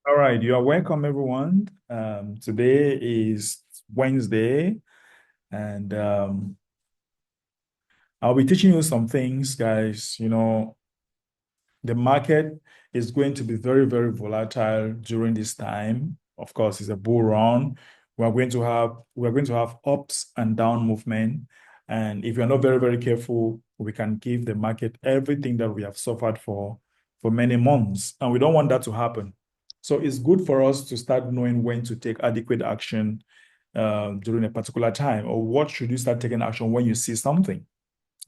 All right, you are welcome, everyone. Today is Wednesday, and I'll be teaching you some things, guys. The market is going to be very, very volatile during this time. Of course, it's a bull run. We're going to have ups and down movement, and if you're not very, very careful, we can give the market everything that we have suffered for many months, and we don't want that to happen. So it's good for us to start knowing when to take adequate action during a particular time, or what should you start taking action when you see something.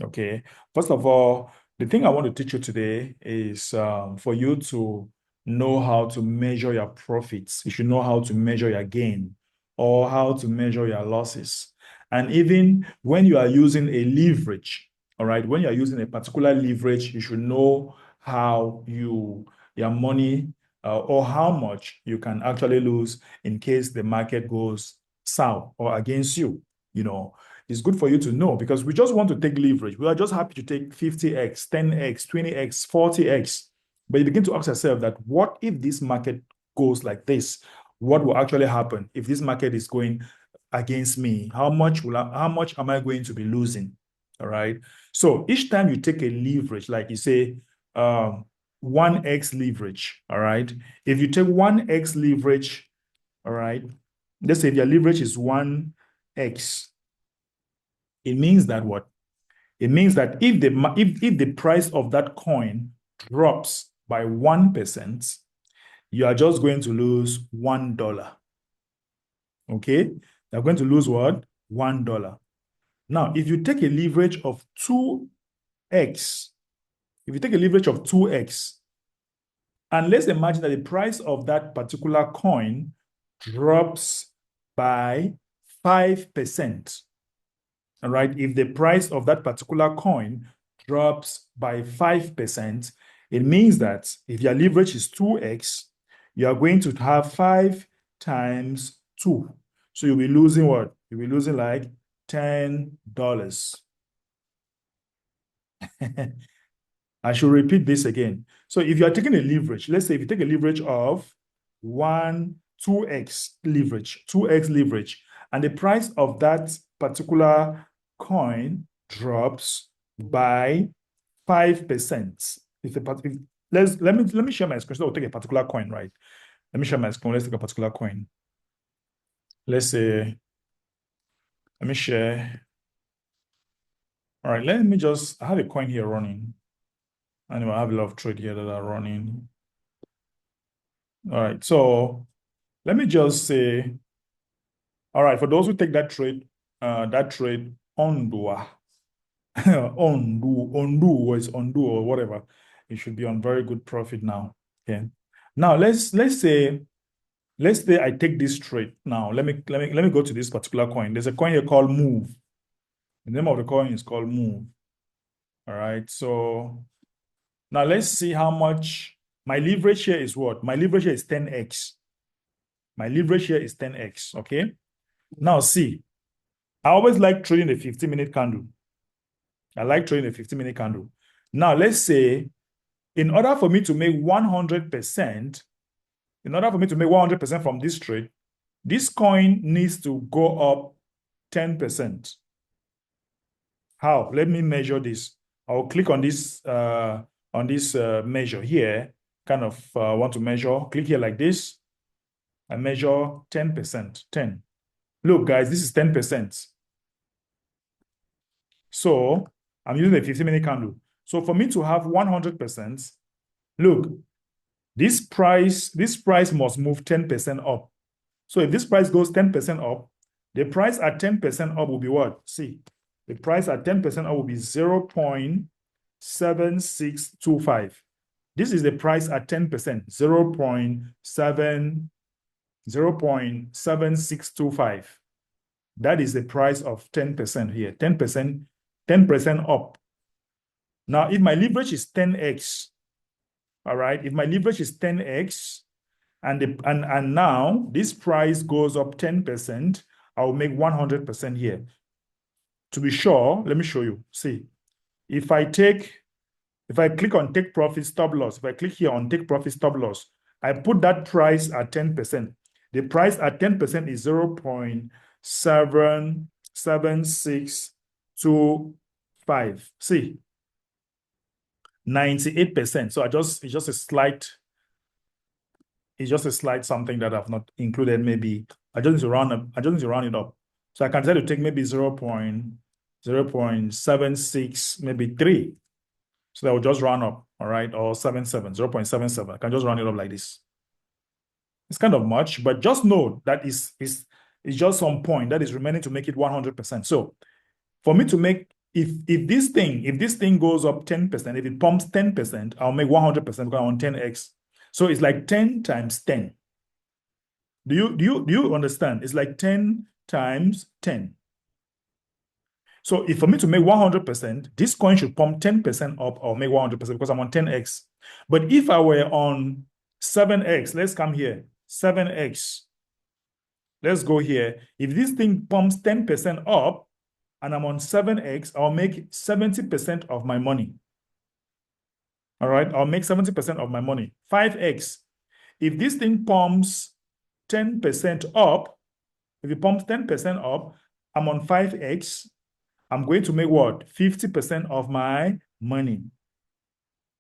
Okay. First of all, the thing I want to teach you today is for you to know how to measure your profits. You should know how to measure your gain or how to measure your losses. And even when you are using a leverage, all right, when you are using a particular leverage, you should know how your money or how much you can actually lose in case the market goes south or against you. You know, it's good for you to know because we just want to take leverage. We are just happy to take 50x, 10x, 20x, 40x. But you begin to ask yourself that what if this market goes like this? What will actually happen if this market is going against me? How much am I going to be losing? All right. So each time you take a leverage, like you say, 1x leverage, all right. If you take 1x leverage, all right, let's say if your leverage is 1x, it means that what? It means that if the price of that coin drops by 1%, you are just going to lose $1. Okay? You're going to lose what? $1. Now, if you take a leverage of 2x, if you take a leverage of 2x, and let's imagine that the price of that particular coin drops by 5%. All right. If the price of that particular coin drops by 5%, it means that if your leverage is 2x, you are going to have 5 times 2. So you'll be losing what? You'll be losing like $10. I should repeat this again. So if you are taking a leverage, let's say if you take a leverage of 2x leverage, and the price of that particular coin drops by 5%. Let me share my screen. So I'll take a particular coin, right? Let me share my screen. Let's take a particular coin. Let's say, let me share. All right, I have a coin here running. Anyway, I have a lot of trade here that are running. All right, so let me just say, all right, for those who take that trade undo, undo or whatever, it should be on very good profit now. Okay. Now let's say I take this trade. Now let me go to this particular coin. There's a coin here called Move. The name of the coin is called Move. All right. So now let's see how much my leverage here is what? My leverage here is 10x. My leverage here is 10x. Okay. Now see, I always like trading a 15-minute candle. I like trading a 15-minute candle. Now, let's say in order for me to make 100%, in order for me to make 100% from this trade, this coin needs to go up 10%. How? Let me measure this. I'll click on this measure here. Kind of want to measure. Click here like this. I measure 10%. 10. Look, guys, this is 10%. So I'm using a 15-minute candle. So for me to have 100%, look, this price must move 10% up. So if this price goes 10% up, the price at 10% up will be what? See, the price at 10% up will be 0.7625. This is the price at 10%, 0.7625. That is the price of 10% here, 10% up. Now, if my leverage is 10x, all right, if my leverage is 10x, and now this price goes up 10%, I will make 100% here. To be sure, let me show you. See, if I click on take profit stop loss, if I click here on take profit stop loss, I put that price at 10%. The price at 10% is 0.77625. See, 98%. So it's just a slight something that I've not included. Maybe I just need to round up. I just need to round it up. So I can decide to take maybe 0.76, maybe 3. So that will just round up, all right, or 0.77. I can just round it up like this. It's kind of much, but just know that is just some point that is remaining to make it 100%. So for me to make, if this thing goes up 10%, if it pumps 10%, I'll make 100% because I'm on 10x. So it's like 10 times 10. Do you understand? It's like 10 times 10. So if for me to make 100%, this coin should pump 10% up or make 100% because I'm on 10x. But if I were on 7x, let's come here, 7x. Let's go here. If this thing pumps 10% up and I'm on 7x, I'll make 70% of my money. All right, I'll make 70% of my money. 5x. If this thing pumps 10% up, if it pumps 10% up, I'm on 5x. I'm going to make what? 50% of my money.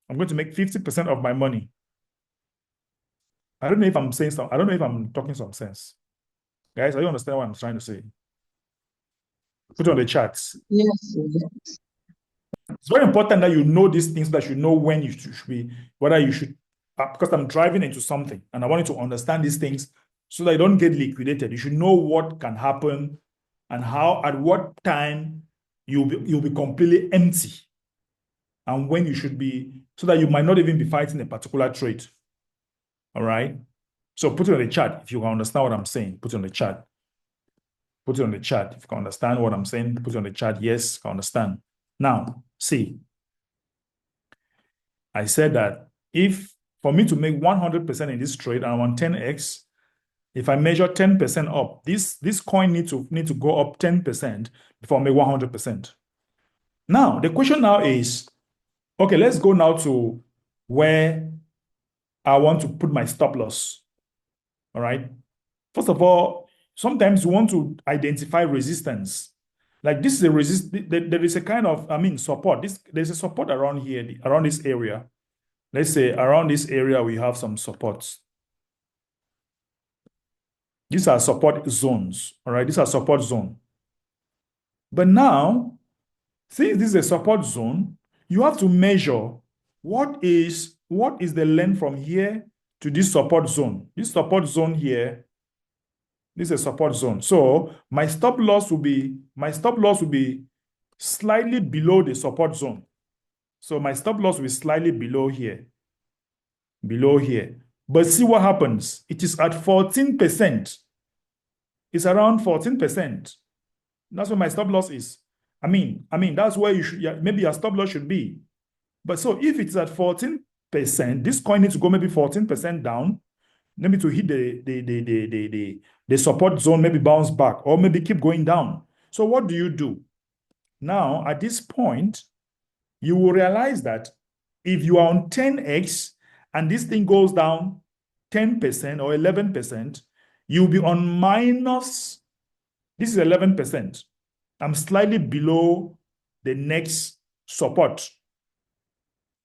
I'm going to make 50% of my money. I don't know if I'm saying something. I don't know if I'm talking some sense. Guys, are you understand what I'm trying to say? Put it on the charts. Yes. It's very important that you know these things, that you know when you should be, whether you should, because I'm driving into something and I want you to understand these things so that you don't get liquidated. You should know what can happen and how, at what time you'll be completely empty and when you should be, so that you might not even be fighting a particular trade. All right. So put it on the chat if you can understand what I'm saying. Put it on the chat. Put it on the chat if you can understand what I'm saying. Put it on the chat. Yes, I understand. Now, see, I said that if for me to make 100% in this trade and I want 10x, if I measure 10% up, this coin need to go up 10% before I make 100%. Now, the question now is, okay, let's go now to where I want to put my stop loss. All right. First of all, sometimes you want to identify resistance. Like this is a resist. There is a kind of, support. There's a support around here, around this area. Let's say around this area, we have some supports. These are support zones. All right. These are support zone. But now, since this is a support zone, you have to measure what is the length from here to this support zone. This support zone here, this is a support zone. So my stop loss will be slightly below the support zone. So my stop loss will be slightly below here. Below here. But see what happens. It is at 14%. It's around 14%. That's where my stop loss is. That's where you should, yeah, maybe your stop loss should be. But so if it's at 14%, this coin needs to go maybe 14% down, maybe to hit the support zone, maybe bounce back, or maybe keep going down. So what do you do? Now, at this point, you will realize that if you are on 10x and this thing goes down 10% or 11%, you'll be on minus, this is 11%. I'm slightly below the next support.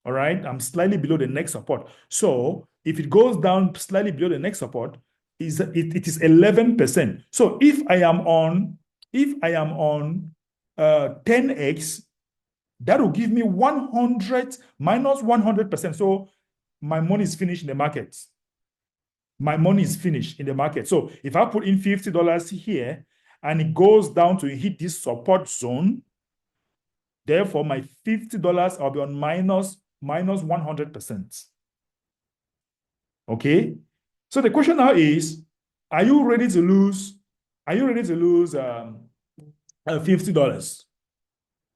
All right, I'm slightly below the next support. So if it goes down slightly below the next support, it is 11%. So if I am on 10x, that will give me 100 minus 100%. So my money is finished in the market. My money is finished in the market. So if I put in $50 here and it goes down to hit this support zone, therefore my $50 I'll be on minus 100%. Okay? So the question now is, are you ready to lose $50?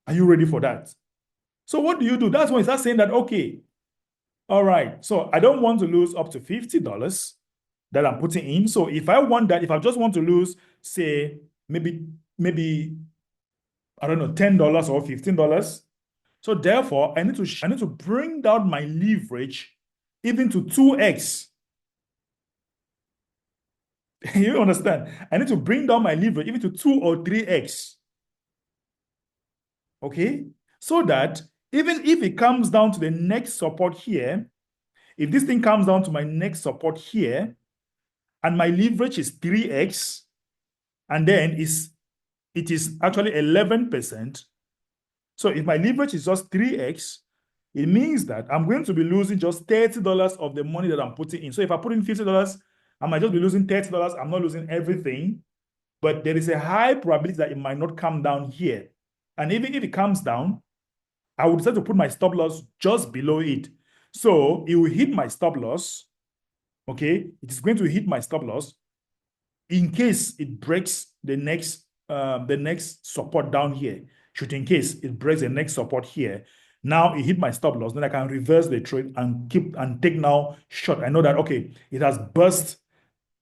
Are you ready for that? So what do you do? That's when you start saying that, okay, all right, so I don't want to lose up to $50 that I'm putting in. So if I just want to lose, say, maybe, I don't know, $10 or $15, so therefore, I need to bring down my leverage even to 2x. You understand? I need to bring down my leverage even to 2 or 3x. Okay? So that even if it comes down to the next support here, if this thing comes down to my next support here, and my leverage is 3x, and then it is actually 11%. So if my leverage is just 3x, it means that I'm going to be losing just $30 of the money that I'm putting in. So if I put in $50, I might just be losing $30. I'm not losing everything, but there is a high probability that it might not come down here. And even if it comes down, I would decide to put my stop loss just below it. So it will hit my stop loss. Okay, it is going to hit my stop loss in case it breaks the next support down here. Should in case it breaks the next support here, now it hit my stop loss. Then I can reverse the trade and keep and take now short. I know that okay, it has burst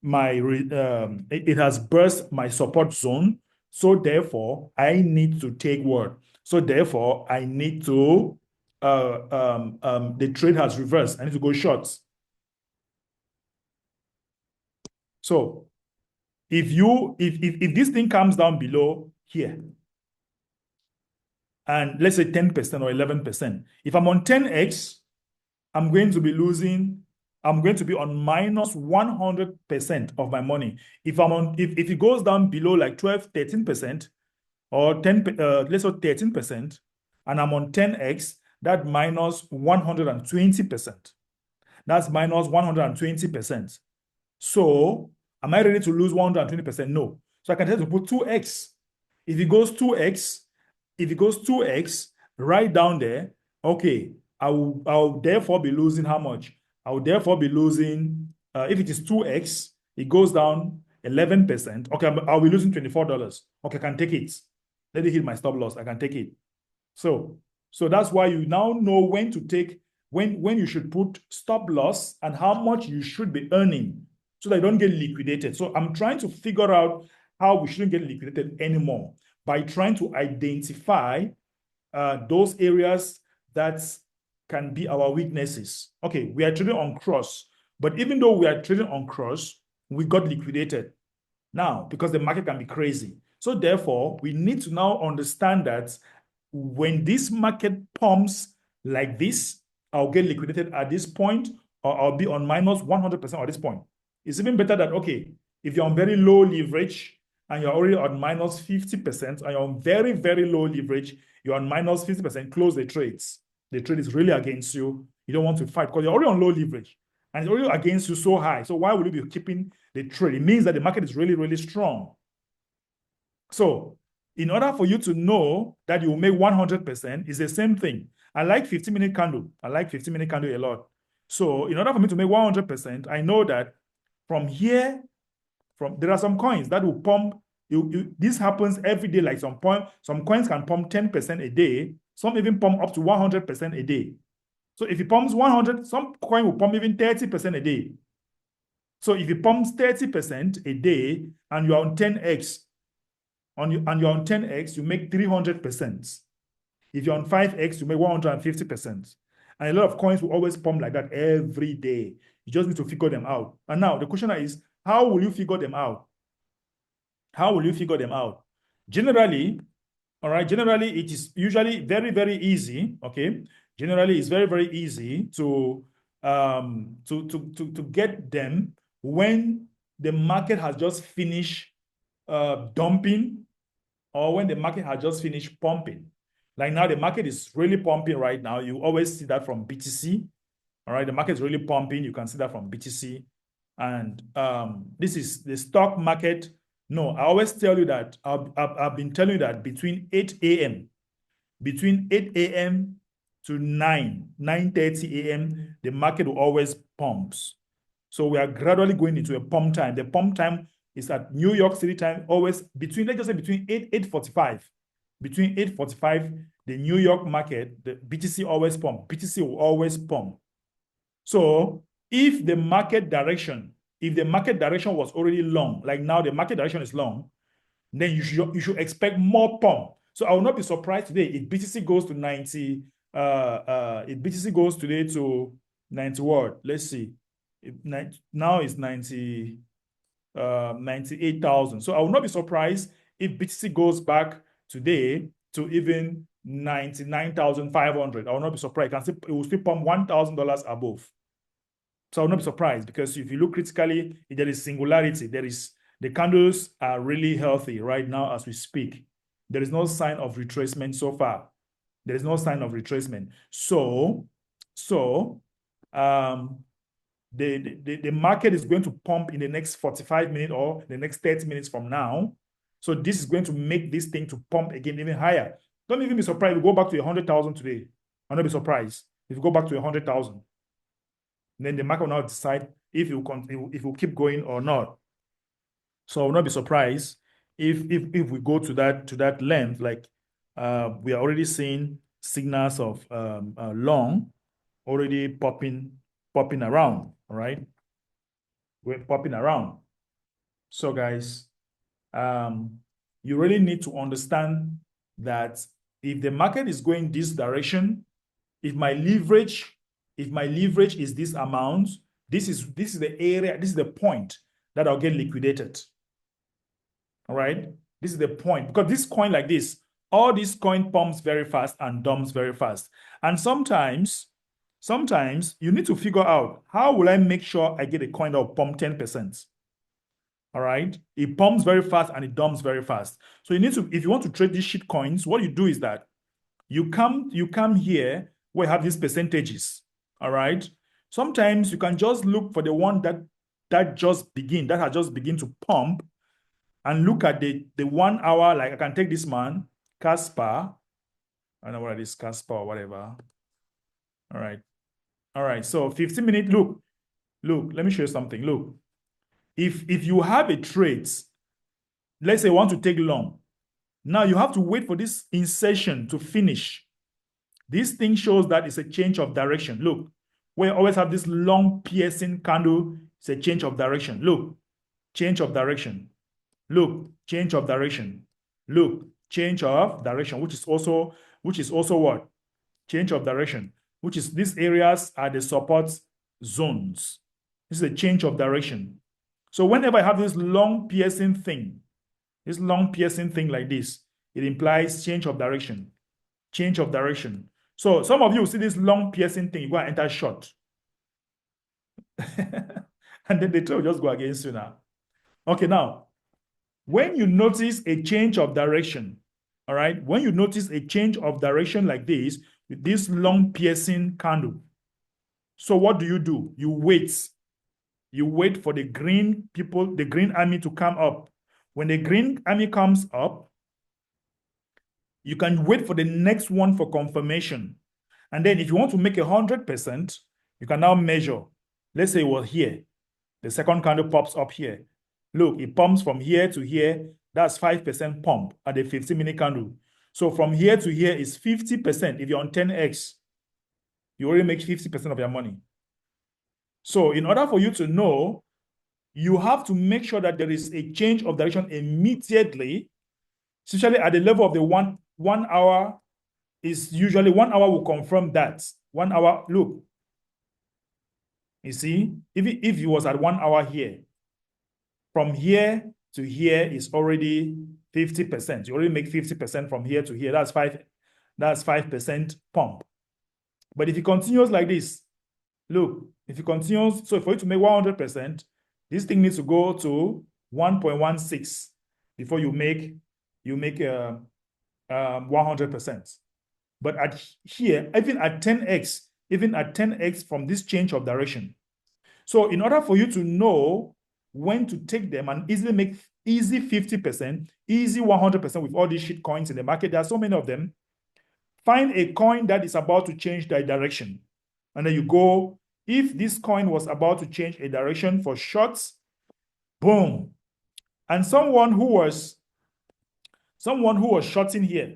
it has burst my support zone. So therefore, I need to take what? So therefore, I need to the trade has reversed. I need to go short. So if this thing comes down below here, and let's say 10% or 11%, if I'm on 10x, I'm going to be losing, I'm going to be on minus 100% of my money. If it goes down below like 12, 13%, or 10, let's say 13%, and I'm on 10x, that minus 120%. That's minus 120%. So am I ready to lose 120%? No. So I can tell to put 2x. If it goes 2x, if it goes 2x, right down there, okay, I'll therefore be losing how much? I will therefore be losing, if it is 2x, it goes down 11%. Okay, I'll be losing $24. Okay, I can take it. Let it hit my stop loss. I can take it. So, so that's why you now know when to take, when you should put stop loss and how much you should be earning so that you don't get liquidated. So I'm trying to figure out how we shouldn't get liquidated anymore by trying to identify those areas that can be our weaknesses. Okay, we are trading on cross, but even though we are trading on cross, we got liquidated now because the market can be crazy. So therefore, we need to now understand that when this market pumps like this, I'll get liquidated at this point, or I'll be on minus 100% at this point. It's even better that, okay, if you're on very low leverage and you're already on minus 50%, and you're on very, very low leverage, you're on minus 50%, close the trades. The trade is really against you. You don't want to fight because you're already on low leverage and it's already against you so high. So why would you be keeping the trade? It means that the market is really, really strong. So in order for you to know that you will make 100%, it's the same thing. I like 15-minute candle. I like 15-minute candle a lot. So in order for me to make 100%, I know that from here, there are some coins that will pump. This happens every day. Like some coins can pump 10% a day. Some even pump up to 100% a day. So if it pumps 100, some coin will pump even 30% a day. So if it pumps 30% a day and you're on 10x, and you're on 10x, you make 300%. If you're on 5x, you make 150%. And a lot of coins will always pump like that every day. You just need to figure them out. And now the question is, how will you figure them out? How will you figure them out? Generally, all right, generally it is usually very, very easy. Okay. Generally, it's very, very easy to get them when the market has just finished dumping, or when the market has just finished pumping. Like now, the market is really pumping right now. You always see that from BTC. All right, the market is really pumping. You can see that from BTC. And this is the stock market. No, I always tell you that I've been telling you that between 8 a.m. to 9:30 a.m., the market will always pumps. So we are gradually going into a pump time. The pump time is at New York City time, always between, let's just say between 8:45. Between 8:45, the New York market, the BTC always pump. BTC will always pump. So if the market direction was already long, like now the market direction is long, then you should expect more pump. So I will not be surprised today if BTC goes to 90, if BTC goes today to 90 what? Let's see. Now it's 90. 98,000. So I will not be surprised if BTC goes back today to even 99,500. I will not be surprised. It will still pump $1,000 above. So I will not be surprised, because if you look critically, there is singularity. The candles are really healthy right now as we speak. There is no sign of retracement so far. There is no sign of retracement. So um, the market is going to pump in the next 45 minutes or the next 30 minutes from now. So this is going to make this thing to pump again even higher. Don't even be surprised if we go back to 100,000 today. I'll not be surprised if we go back to 100,000. Then the market will now decide if it will keep going or not. So I will not be surprised if we go to that length. Like we are already seeing signals of long already popping around. All right, we're popping around. So guys, you really need to understand that if the market is going this direction, if my leverage is this amount, this is the area, this is the point that I'll get liquidated. All right, this is the point, because this coin like this, all these coin pumps very fast and dumps very fast, and sometimes you need to figure out, how will I make sure I get a coin that will pump 10%? All right, it pumps very fast and it dumps very fast. So you need to, if you want to trade these shit coins, what you do is that you come here where you have these percentages. All right, sometimes you can just look for the one that has just begin to pump, and look at the 1 hour. Like I can take this man, Casper. I don't know what it is, Casper or whatever. All right. So 15-minute. Look. Let me show you something. Look, if you have a trade, let's say you want to take long. Now you have to wait for this insertion to finish. This thing shows that it's a change of direction. Look, we always have this long piercing candle. It's a change of direction. Look, change of direction. Look, change of direction. Look, change of direction, which is also what? Change of direction, which is, these areas are the support zones. This is a change of direction. So whenever I have this long piercing thing like this, it implies change of direction. Change of direction. So some of you see this long piercing thing, you go and enter short. And then the trade will just go against you now. Okay, now, when you notice a change of direction, all right, when you notice a change of direction like this, with this long piercing candle, so what do? You wait. You wait for the green people, the green army to come up. When the green army comes up, you can wait for the next one for confirmation. And then if you want to make 100%, you can now measure. Let's say it was here. The second candle pops up here. Look, it pumps from here to here. That's 5% pump at the 15-minute candle. So from here to here is 50%. If you're on 10x, you already make 50% of your money. So in order for you to know, you have to make sure that there is a change of direction immediately, especially at the level of the 1 hour. Is usually 1 hour will confirm that. 1 hour, look. You see, if it was at 1 hour here, from here to here is already 50%. You already make 50% from here to here. That's 5% pump. But if it continues like this, look, if it continues, so for you to make 100%, this thing needs to go to 1.16 before you make 100%. But at here, even at 10x from this change of direction. So in order for you to know when to take them and easily make easy 50%, easy 100% with all these shit coins in the market, there are so many of them, find a coin that is about to change their direction. And then you go, if this coin was about to change a direction for shorts, boom. And someone who was shorting here,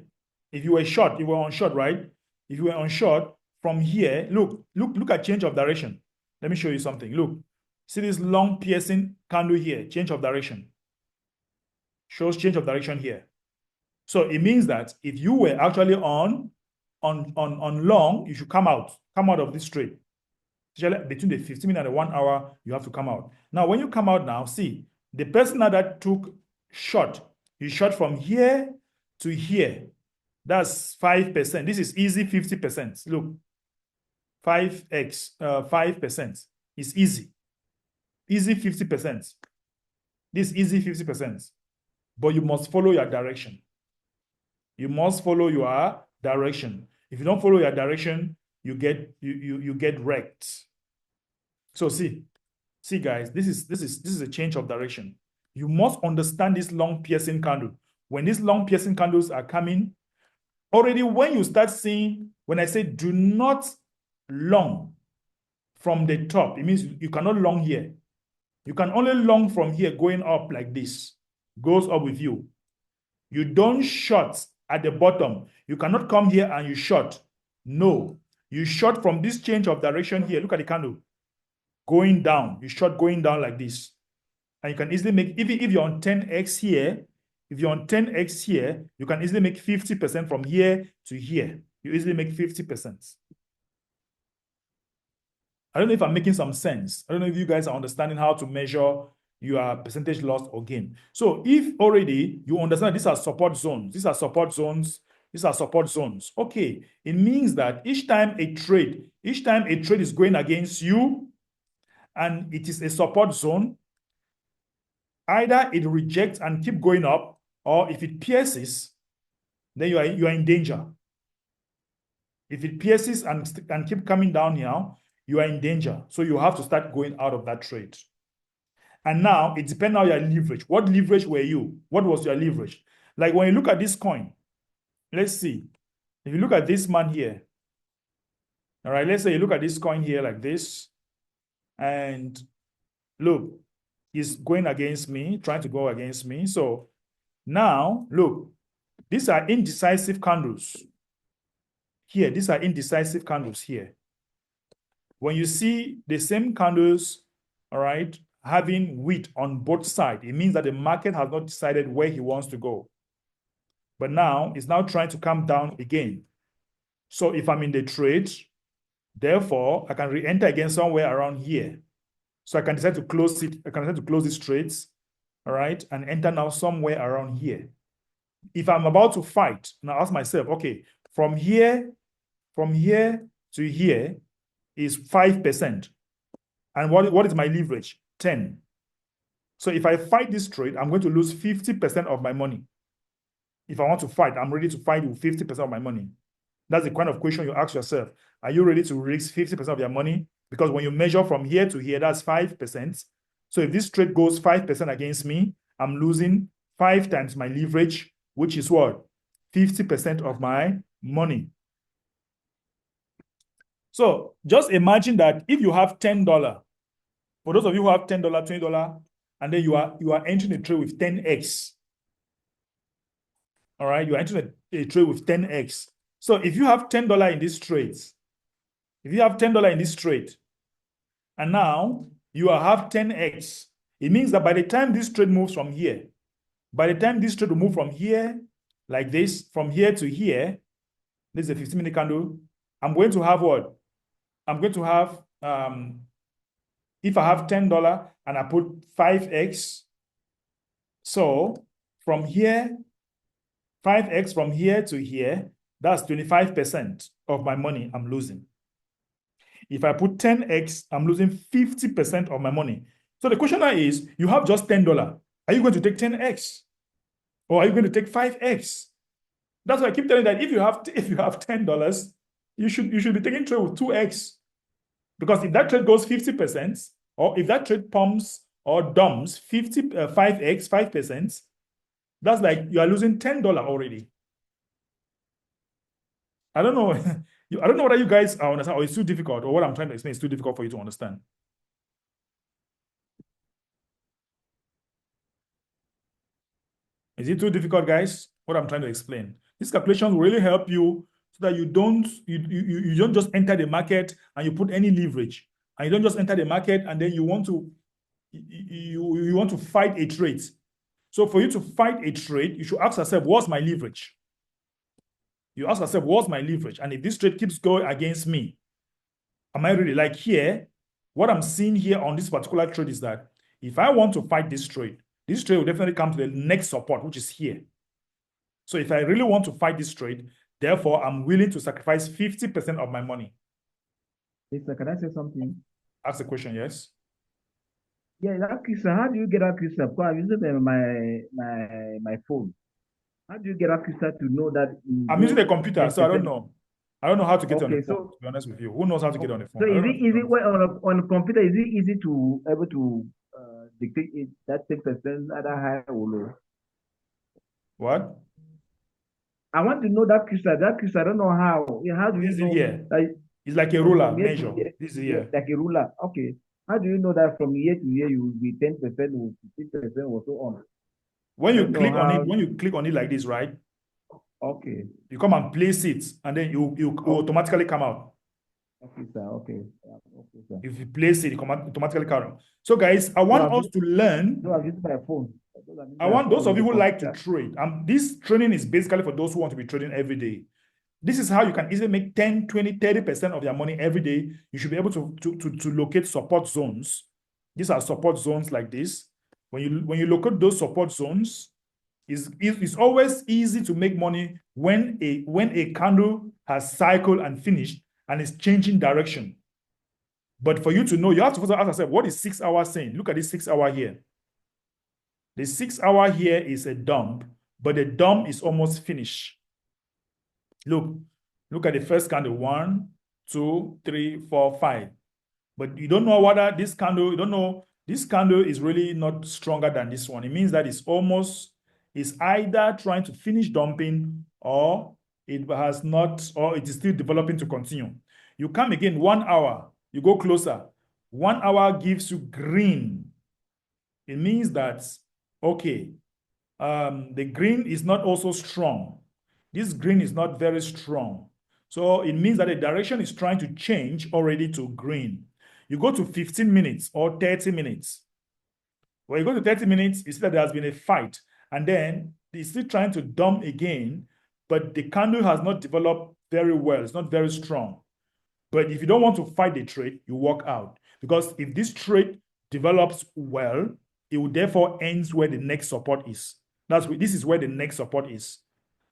if you were on short, right? If you were on short from here, look at change of direction. Let me show you something. Look, see this long piercing candle here, change of direction. Shows change of direction here. So it means that if you were actually on long, you should come out of this trade. Between the 15 minute and the 1 hour, you have to come out. Now, when you come out now, see, The person now that took short, you short from here to here. That's 5%. This is easy 50%. Look, 5x, 5% is easy. Easy 50%. This easy 50%. But you must follow your direction. You must follow your direction. If you don't follow your direction, you get wrecked. So see guys, this is a change of direction. You must understand this long piercing candle. When these long piercing candles are coming, already when you start seeing, when I say do not long from the top, it means you cannot long here. You can only long from here going up like this, goes up with you. You don't short at the bottom. You cannot come here and you short. No, you short from this change of direction here. Look at the candle going down. You short going down like this. And you can easily make, even if you're on 10x here, if you're on 10x here, you can easily make 50% from here to here. You easily make 50%. I don't know if I'm making some sense. I don't know if you guys are understanding how to measure your percentage loss or gain. So if already you understand these are support zones, these are support zones, these are support zones. Okay, it means that each time a trade is going against you and it is a support zone, either it rejects and keep going up, or if it pierces, then you are in danger. If it pierces and keep coming down here, you are in danger. So you have to start going out of that trade. And now it depends on your leverage. What leverage were you? What was your leverage? Like when you look at this coin, let's see. If you look at this man here, all right, let's say you look at this coin here like this, and look, he's going against me, trying to go against me. So now, look, these are indecisive candles. Here, these are indecisive candles here. When you see the same candles, all right, having wheat on both sides, it means that the market has not decided where he wants to go. But now, it's now trying to come down again. So if I'm in the trade, therefore, I can re-enter again somewhere around here. So I can decide to close it. I can decide to close these trades, all right, and enter now somewhere around here. If I'm about to fight, now ask myself, okay, from here to here is 5%. And what is my leverage? 10. So if I fight this trade, I'm going to lose 50% of my money. If I want to fight, I'm ready to fight with 50% of my money. That's the kind of question you ask yourself. Are you ready to risk 50% of your money? Because when you measure from here to here, that's 5%. So if this trade goes 5% against me, I'm losing 5 times my leverage, which is what? 50% of my money. So just imagine that if you have $10, for those of you who have $10, $20, and then you are entering a trade with 10x. All right, you're entering a trade with 10x. So if you have $10 in this trade, and now you have 10x, it means that by the time this trade moves from here, by the time this trade will move from here, like this, from here to here, this is a 15-minute candle, I'm going to have what? I'm going to have, if I have $10 and I put 5x, so from here, 5x from here to here, that's 25% of my money I'm losing. If I put 10x, I'm losing 50% of my money. So the question now is, you have just $10. Are you going to take 10x? Or are you going to take 5x? That's why I keep telling you that if you have $10, you should be taking trade with 2x. Because if that trade goes 50%, or if that trade pumps or dumps 5x, 5%, that's like you are losing $10 already. I don't know. I don't know whether you guys are understand, or it's too difficult, or what I'm trying to explain is too difficult for you to understand. Is it too difficult, guys? What I'm trying to explain. These calculations will really help you so that you don't just enter the market and you put any leverage. And you don't just enter the market and then you want to fight a trade. So for you to fight a trade, you should ask yourself, what's my leverage? You ask yourself, what's my leverage? And if this trade keeps going against me, am I really, like here, what I'm seeing here on this particular trade is that if I want to fight this trade, This trade will definitely come to the next support, which is here. So if I really want to fight this trade, therefore, I'm willing to sacrifice 50% of my money. Listen, can I say something? Ask the question, yes? Yeah, that crystal. How do you get that crystal? Because I'm using my phone. How do you get that crystal to know that you I'm using go a computer, so I don't 10%? know. I don't know how to get on the Okay, phone, to be honest with you. Who knows how to get on the so phone? I is don't know how it to get easy on the phone. well, on a computer? Is it easy to able to dictate it, that 10% either high or low? What? I want to know that crystal. That crystal, I don't know how. Yeah, how do you This is know here. that It's like a from ruler here to measure. here, This is yeah, here. like a ruler? Okay. How do you know that from here to here you will be 10% or 15% or so on? When I you don't know click on it, how. when you click on it like this, right? Okay. You come and place it, and then you will Okay. automatically come out. Okay, sir. Okay. Yeah, okay, sir. If you place it, it automatically come out. So, guys, I So want I've us used, to learn. so I've used my phone. I've used I my want phone those of with you the who like to computer. trade. This training is basically for those who want to be trading every day. This is how you can easily make 10, 20, 30% of your money every day. You should be able to locate support zones. These are support zones like this. When you locate those support zones, it's always easy to make money when a candle has cycled and finished and is changing direction. But for you to know, you have to first ask yourself, what is 6 hours saying? Look at this 6 hour here. The 6 hour here is a dump, but the dump is almost finished. Look at the first candle. 1, 2, 3, 4, 5. But you don't know whether this candle, you don't know, this candle is really not stronger than this one. It means that it's either trying to finish dumping or it has not, or it is still developing to continue. You come again 1 hour, you go closer. 1 hour gives you green. It means that, okay, the green is not also strong. This green is not very strong. So it means that the direction is trying to change already to green. You go to 15 minutes or 30 minutes. When you go to 30 minutes, you see that there has been a fight. And then it's still trying to dump again, but the candle has not developed very well. It's not very strong. But if you don't want to fight the trade, you walk out. Because if this trade develops well, it will therefore end where the next support is. This is where the next support is.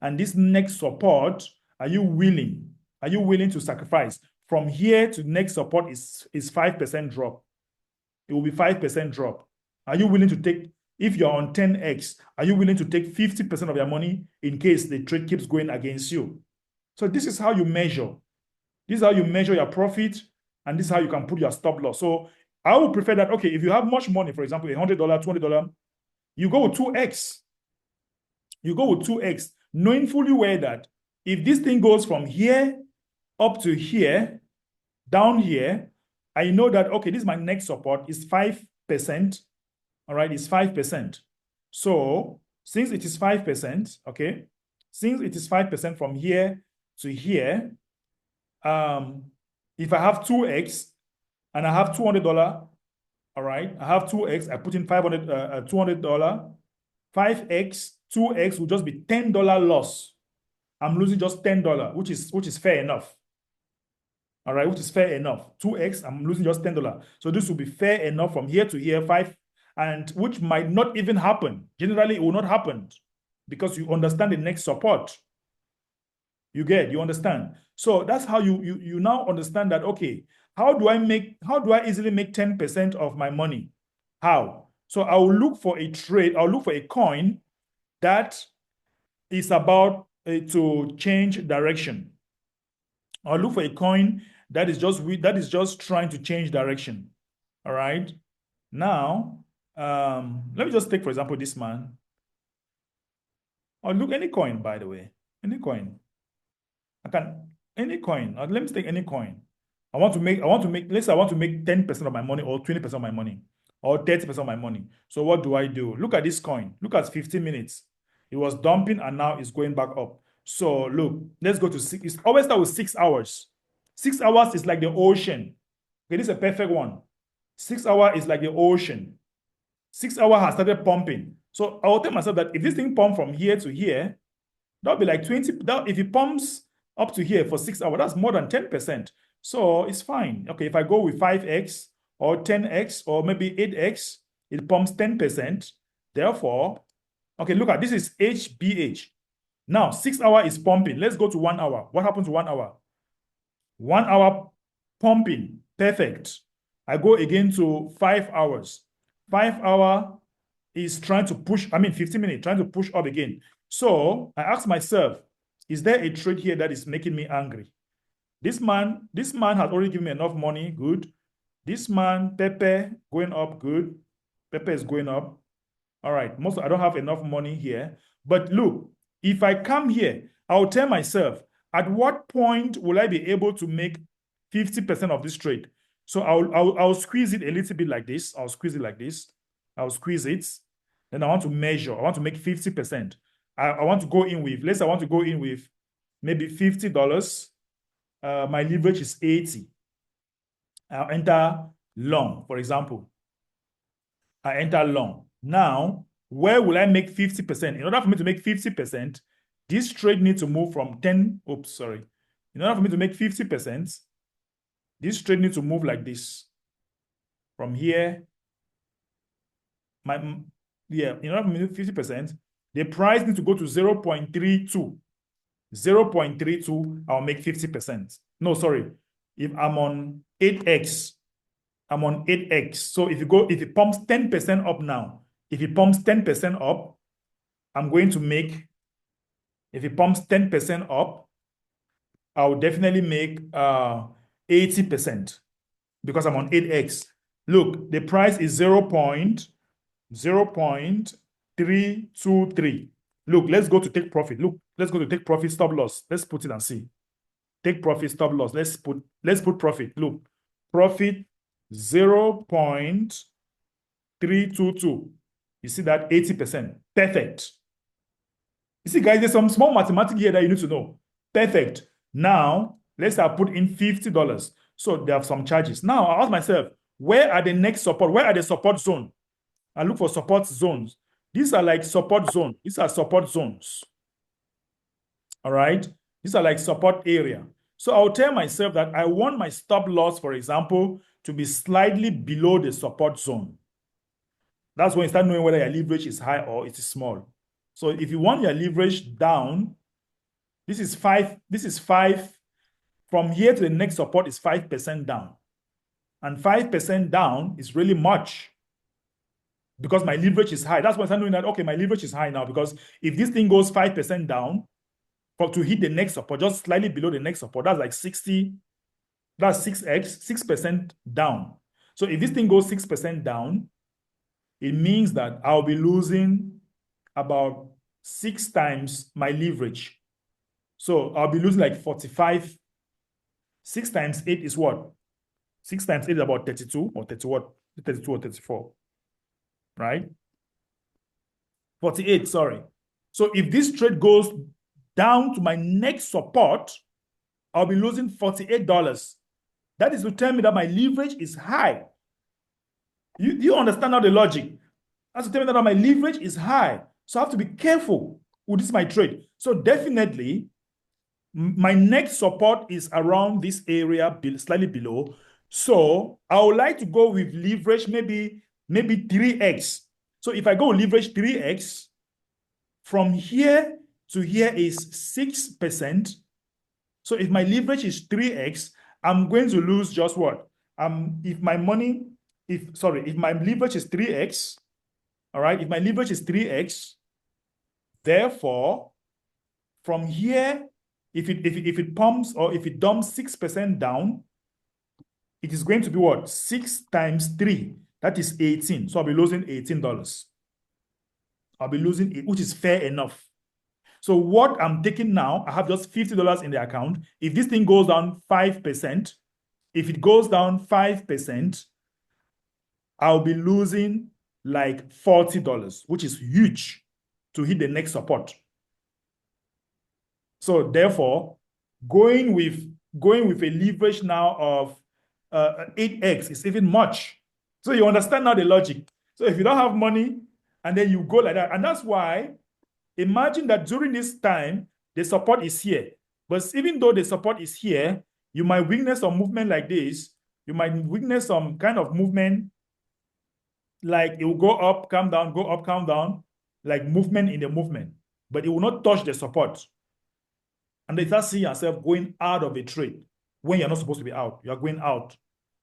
And this next support, are you willing? Are you willing to sacrifice? From here to next support is 5% drop. It will be 5% drop. Are you willing to take, if you're on 10x, are you willing to take 50% of your money in case the trade keeps going against you? So this is how you measure. This is how you measure your profit, and this is how you can put your stop loss. So I would prefer that, okay, if you have much money, for example, $100, $20, you go with 2x. You go with 2x, knowing fully well that if this thing goes from here up to here, down here, I know that, okay, this is my next support is 5%. All right, it's 5%. So since it is 5%, okay, since it is 5% from here to here, if I have 2x and I have $200, all right, I have 2x, I put in $200, 5x, 2x will just be $10 loss. I'm losing just $10, which is fair enough. All right, which is fair enough. 2x, I'm losing just $10. So this will be fair enough from here to here, 5, and which might not even happen. Generally, it will not happen because you understand the next support. You understand. So that's how you now understand that, okay, how do I easily make 10% of my money? How? So I will look for a trade, I'll look for a coin that is about to change direction. I'll look for a coin that is just trying to change direction. All right. Now, let me just take, for example, this man. Or look, any coin, by the way. Any coin. I can any coin. Let me take any coin. Let's say I want to make 10% of my money or 20% of my money or 30% of my money. So what do I do? Look at this coin. Look at 15 minutes. It was dumping and now it's going back up. So look, let's go to 6. It's always start with 6 hours. 6 hours is like the ocean. Okay, this is a perfect one. 6 hours is like the ocean. 6 hours has started pumping. So I will tell myself that if this thing pump from here to here, that'll be like 20. If it pumps up to here for 6 hours, that's more than 10%. So it's fine. Okay, if I go with 5x or 10x or maybe 8x, it pumps 10%. Therefore, okay, look at this is HBH. Now, 6 hour is pumping. Let's go to 1 hour. What happens to 1 hour? 1 hour pumping. Perfect. I go again to 5 hours. 5 hour is trying to push, 15 minutes, trying to push up again. So I ask myself, is there a trade here that is making me angry? This man has already given me enough money. Good. This man, Pepe, going up. Good. Pepe is going up. All right. I don't have enough money here. But look, if I come here, I'll tell myself, at what point will I be able to make 50% of this trade? So I'll squeeze it a little bit like this. I'll squeeze it like this. I'll squeeze it. Then I want to measure. I want to make 50%. I want to go in with, let's say I want to go in with maybe $50. My leverage is 80. I'll enter long, for example. I enter long. Now, where will I make 50%? In order for me to make 50%, this trade needs to move from 10. Oops, sorry. In order for me to make 50%, this trade needs to move like this. From here, in order for me to make 50%, the price needs to go to 0.32. 0.32, I'll make 50%. No, sorry. If I'm on 8x, I'm on 8x. So if it pumps 10% up now, if it pumps 10% up, I'm going to make, if it pumps 10% up, I'll definitely make 80% because I'm on 8x. Look, the price is 0.323. Look, let's go to take profit. Look, let's go to take profit, stop loss. Let's put it and see. Take profit, stop loss. Let's put profit. Look, profit 0.322. You see that 80%. Perfect. You see, guys, there's some small mathematics here that you need to know. Perfect. Now, let's say I put in $50. So there are some charges. Now, I ask myself, where are the next support? Where are the support zone? I look for support zones. These are like support zone. These are support zones. All right? These are like support area. So I'll tell myself that I want my stop loss, for example, to be slightly below the support zone. That's when you start knowing whether your leverage is high or it is small. So if you want your leverage down, this is 5. This is 5. From here to the next support is 5% down. And 5% down is really much because my leverage is high. That's why I'm knowing that, okay, my leverage is high now because if this thing goes 5% down, to hit the next support, just slightly below the next support, that's like 60, that's 6x, 6% down. So if this thing goes 6% down, it means that I'll be losing about 6 times my leverage. So I'll be losing like 45. 6 times 8 is what? 6 times 8 is about 32 or 30 what? 32 or 34, right? 48, sorry. So if this trade goes down to my next support, I'll be losing $48. That is to tell me that my leverage is high. You understand now the logic? That's to tell me that my leverage is high. So I have to be careful with this my trade. So definitely, my next support is around this area, slightly below. So I would like to go with leverage maybe 3x. So if I go leverage 3x, from here to here is 6%. So if my leverage is 3x, I'm going to lose just what? If my leverage is 3x, all right, if my leverage is 3x, therefore, from here, if it pumps or if it dumps 6% down, it is going to be what? 6 times 3. That is 18. So I'll be losing $18. I'll be losing it, which is fair enough. So what I'm taking now, I have just $50 in the account. If this thing goes down 5%, if it goes down 5%, I'll be losing like $40, which is huge to hit the next support. So therefore, going with a leverage now of 8x is even much. So you understand now the logic. So if you don't have money and then you go like that, and that's why imagine that during this time, the support is here. But even though the support is here, you might witness some movement like this. You might witness some kind of movement like it will go up, come down, go up, come down, like movement in the movement, but it will not touch the support. And then you start seeing yourself going out of a trade when you're not supposed to be out. You're going out.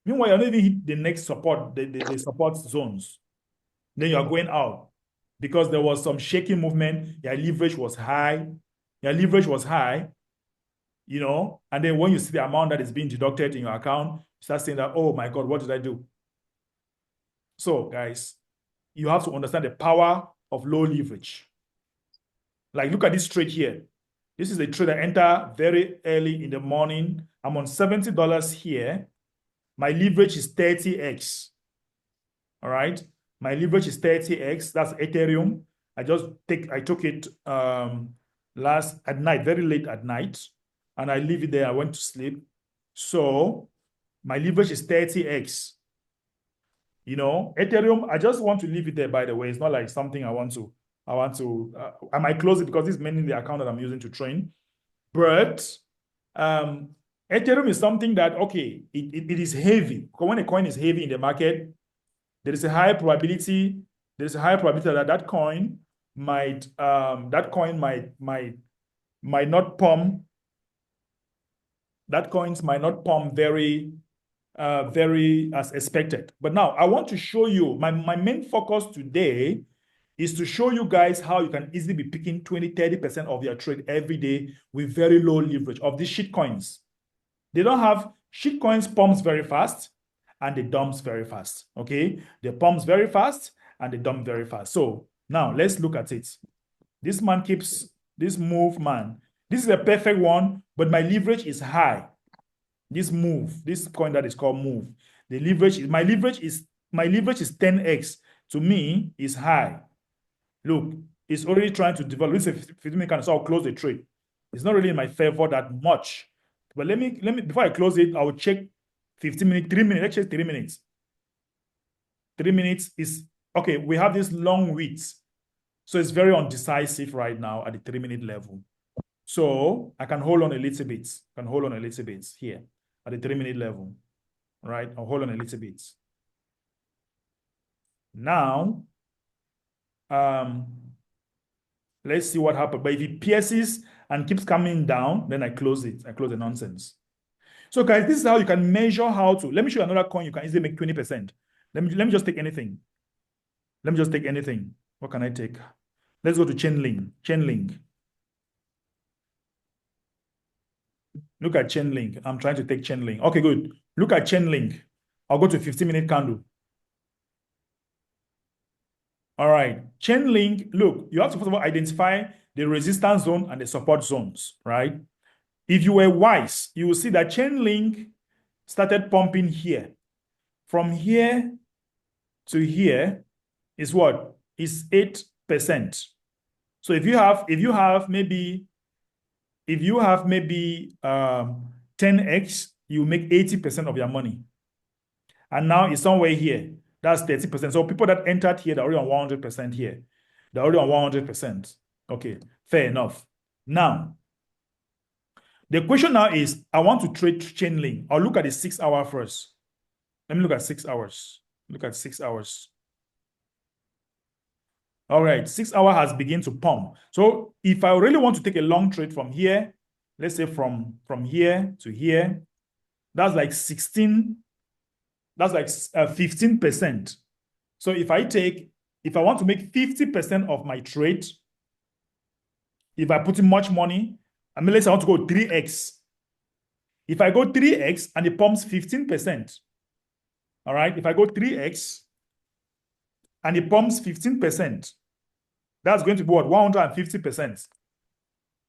Meanwhile, you're not even hit the next support, the support zones. Then you're going out because there was some shaky movement. Your leverage was high. Your leverage was high, and then when you see the amount that is being deducted in your account, you start saying that, oh my God, what did I do? So, guys, you have to understand the power of low leverage. Like, look at this trade here. This is a trade I enter very early in the morning. I'm on $70 here. My leverage is 30x. All right. My leverage is 30x. That's Ethereum. I took it last at night, very late at night, and I leave it there. I went to sleep. So my leverage is 30x. Ethereum, I just want to leave it there, by the way. It's not like something I might close it because this is mainly the account that I'm using to train. But Ethereum is something that, okay, it is heavy. When a coin is heavy in the market, there is a high probability that that coin might not pump. That coins might not pump very as expected. But now I want to show you my main focus today is to show you guys how you can easily be picking 20-30% of your trade every day with very low leverage of these shit coins. They don't have shit coins pumps very fast and they dumps very fast. Okay, they pumps very fast and they dump very fast. So now let's look at it. This man keeps this move, man. This is a perfect one, but my leverage is high. This coin that is called move. My leverage is 10x. To me, is high. Look, it's already trying to develop. This is a 15-minute candle, so I'll close the trade. It's not really in my favor that much. But let me before I close it, I will check 15 minutes, 3 minutes. Let's check 3 minutes. 3 minutes is okay. We have this long width. So it's very undecisive right now at the 3-minute level. So I can hold on a little bit. Here at the 3-minute level. Right? I'll hold on a little bit. Now, let's see what happens. But if it pierces and keeps coming down, then I close it. I close the nonsense. So guys, this is how you can measure how to. Let me show you another coin you can easily make 20%. Let me just take anything. What can I take? Let's go to Chainlink. Look at Chainlink. I'm trying to take Chainlink. Okay, good. Look at Chainlink. I'll go to 15-minute candle. All right. Chainlink, look, you have to first of all identify the resistance zone and the support zones, right? If you were wise, you will see that Chainlink started pumping here. From here to here is what? Is 8%. So if you have maybe 10x, you make 80% of your money. And now it's somewhere here. That's 30%. So people that entered here, they're already on 100% here. They're already on 100%. Okay, fair enough. Now, the question now is, I want to trade Chainlink. I'll look at the 6 hour first. Let me look at 6 hours. Look at 6 hours. All right, 6 hour has begun to pump. So if I really want to take a long trade from here, let's say from here to here, that's like 16, that's like 15%. So if I want to make 50% of my trade, if I put in much money, let's say I want to go 3x. If I go 3x and it pumps 15%, all right, if I go 3x and it pumps 15%, that's going to be what? 150%.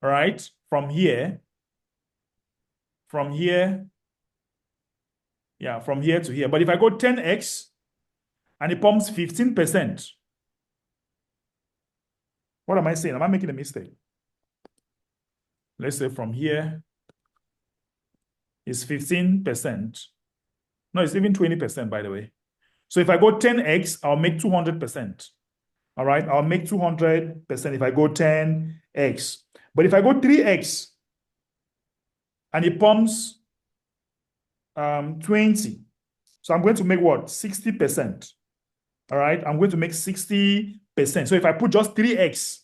All right, from here to here. But if I go 10x and it pumps 15%, what am I saying? Am I making a mistake? Let's say from here is 15%. No, it's even 20%, by the way. So if I go 10x, I'll make 200%. All right, I'll make 200% if I go 10x. But if I go 3x and it pumps 20, so I'm going to make what? 60%. All right, I'm going to make 60%. So if I put just 3x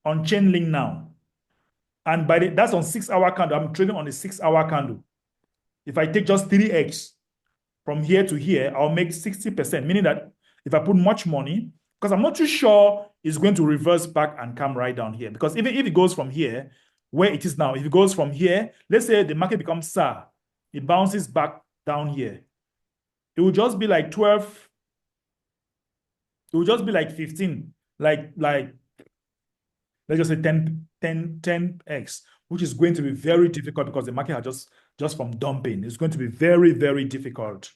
on chain link now, and that's on 6 hour candle, I'm trading on a 6 hour candle. If I take just 3x from here to here, I'll make 60%, meaning that if I put much money, because I'm not too sure it's going to reverse back and come right down here. Because even if it goes from here, where it is now, if it goes from here, let's say the market becomes SAR, it bounces back down here. It will just be like 12, it will just be like 15, like let's just say 10x, which is going to be very difficult because the market has just from dumping. It's going to be very, very difficult.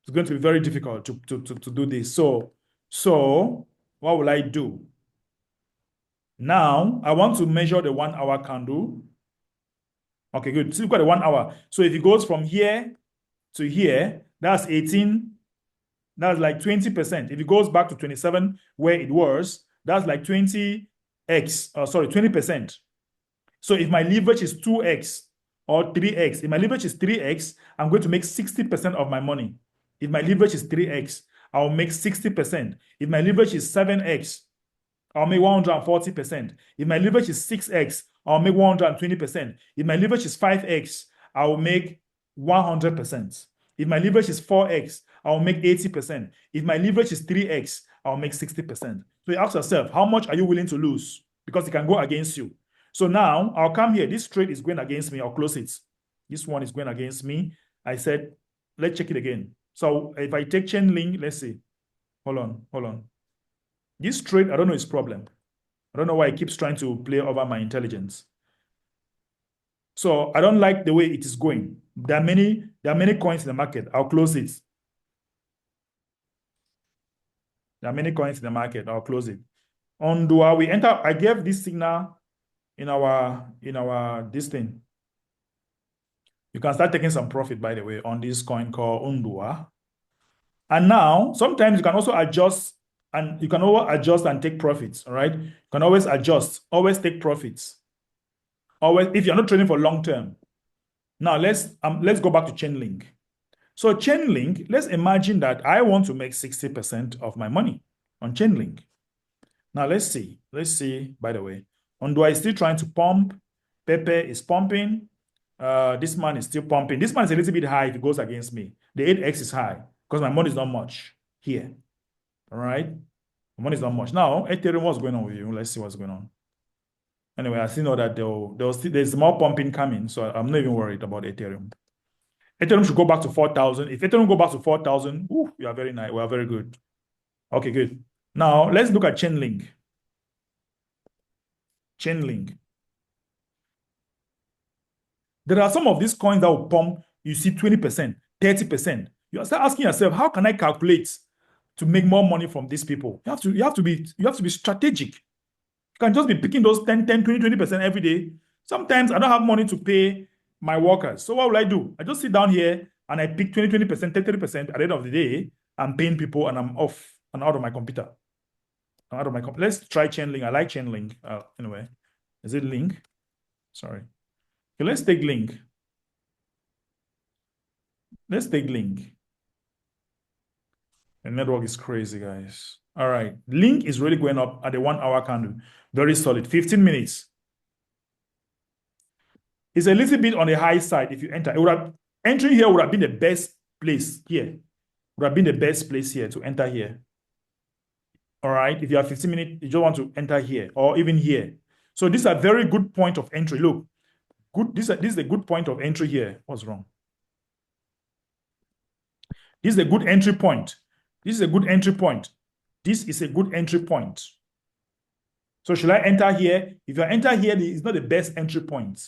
It's going to be very difficult to do this. So what will I do? Now, I want to measure the 1 hour candle. Okay, good. So you've got the 1 hour. So if it goes from here to here, that's 18. That's like 20%. If it goes back to 27 where it was, that's like 20%. So if my leverage is 2x or 3x, if my leverage is 3x, I'm going to make 60% of my money. If my leverage is 3x, I'll make 60%. If my leverage is 7x, I'll make 140%. If my leverage is 6x, I'll make 120%. If my leverage is 5x, I'll make 100%. If my leverage is 4x, I'll make 80%. If my leverage is 3x, I'll make 60%. So you ask yourself, how much are you willing to lose? Because it can go against you. So now I'll come here. This trade is going against me. I'll close it. This one is going against me. I said, let's check it again. So if I take chain link, let's see. Hold on. This trade, I don't know its problem. I don't know why it keeps trying to play over my intelligence. So I don't like the way it is going. There are many coins in the market. I'll close it. There are many coins in the market. I'll close it. On Dua, we enter. I gave this signal in our this thing. You can start taking some profit, by the way, on this coin called Undua. And now, sometimes you can also adjust, and you can always adjust and take profits. All right, you can always adjust, always take profits. Always, if you're not trading for long term. Now let's go back to Chainlink. So Chainlink, let's imagine that I want to make 60% of my money on Chainlink. Now let's see. Let's see, by the way. Undua is still trying to pump. Pepe is pumping. This man is still pumping. This man is a little bit high if it goes against me. The 8x is high because my money is not much here. All right. My money is not much. Now, Ethereum, what's going on with you? Let's see what's going on. Anyway, I still know that there's more pumping coming, so I'm not even worried about Ethereum. Ethereum should go back to 4,000. If Ethereum go back to 4,000, we are very nice. We are very good. Okay, good. Now, let's look at Chainlink. Chainlink. There are some of these coins that will pump, you see 20%, 30%. You start asking yourself, how can I calculate to make more money from these people? You have to be strategic. You can just be picking those 10, 20% every day. Sometimes I don't have money to pay my workers. So what will I do? I just sit down here and I pick 20%, 30%. At the end of the day, I'm paying people and I'm off and out of my computer. Let's try Chainlink. I like Chainlink. Anyway, is it Link? Sorry. Okay, let's take Link. Let's take Link. The network is crazy, guys. All right. Link is really going up at the 1 hour candle. Very solid. 15 minutes. It's a little bit on the high side if you enter. Entering here would have been the best place here. Would have been the best place here to enter here. All right. If you have 15 minutes, you just want to enter here or even here. So this is a very good point of entry. Look, good. This is a good point of entry here. What's wrong? This is a good entry point. This is a good entry point. This is a good entry point. So should I enter here? If you enter here, it's not the best entry point.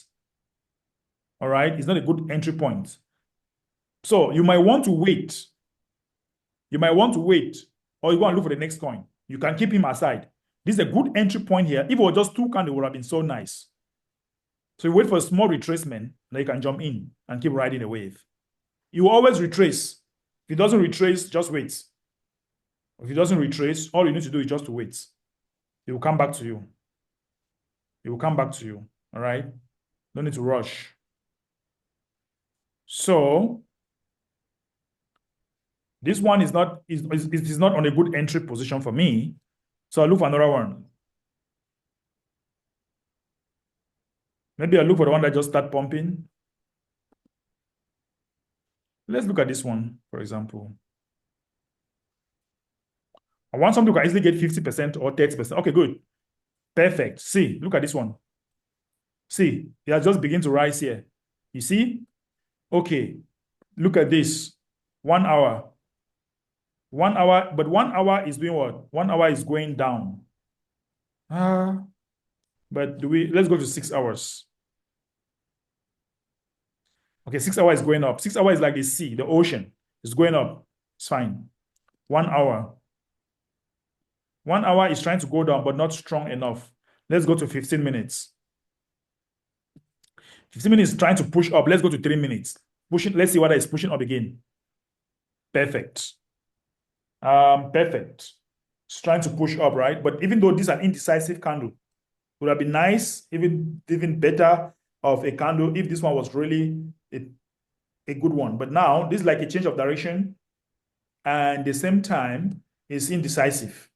All right. It's not a good entry point. So you might want to wait. You might want to wait, or you want to look for the next coin. You can keep him aside. This is a good entry point here. If it was just two candles, it would have been so nice. So you wait for a small retracement, then you can jump in and keep riding the wave. You always retrace. If it doesn't retrace, just wait. If it doesn't retrace, all you need to do is just to wait. It will come back to you. It will come back to you. All right? Don't need to rush. So This one is not is not on a good entry position for me. So I look for another one. Maybe I look for the one that just start pumping. Let's look at this one, for example. I want something to easily get 50% or 30%. Okay, good. Perfect. See, look at this one. See, it has just begun to rise here. You see? Okay, look at this. 1 hour. 1 hour, but 1 hour is doing what? 1 hour is going down. Ah, but let's go to 6 hours. Okay, 6 hours is going up. 6 hours is like the sea, the ocean. It's going up. It's fine. 1 hour. 1 hour is trying to go down, but not strong enough. Let's go to 15 minutes. 15 minutes trying to push up. Let's go to 3 minutes. Pushing, let's see what is pushing up again. Perfect. Perfect. It's trying to push up, right? But even though this is an indecisive candle, it would have been nice, even better of a candle if this one was really a good one. But now this is like a change of direction, and at the same time, it's indecisive.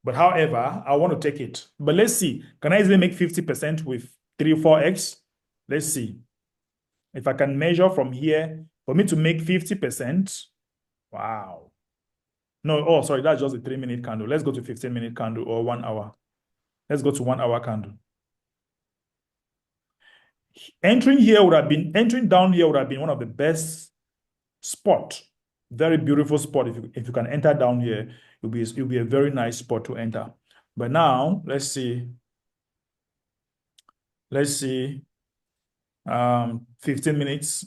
But however, I want to take it. But let's see. Can I easily make 50% with 3 or 4x? Let's see. If I can measure from here, for me to make 50%, wow. No, oh, sorry, that's just a 3-minute candle. Let's go to 15-minute candle or 1 hour. Let's go to 1 hour candle. Entering down here would have been one of the best spot. Very beautiful spot. If you can enter down here, it'll be a very nice spot to enter. But now, let's see. Let's see. 15 minutes.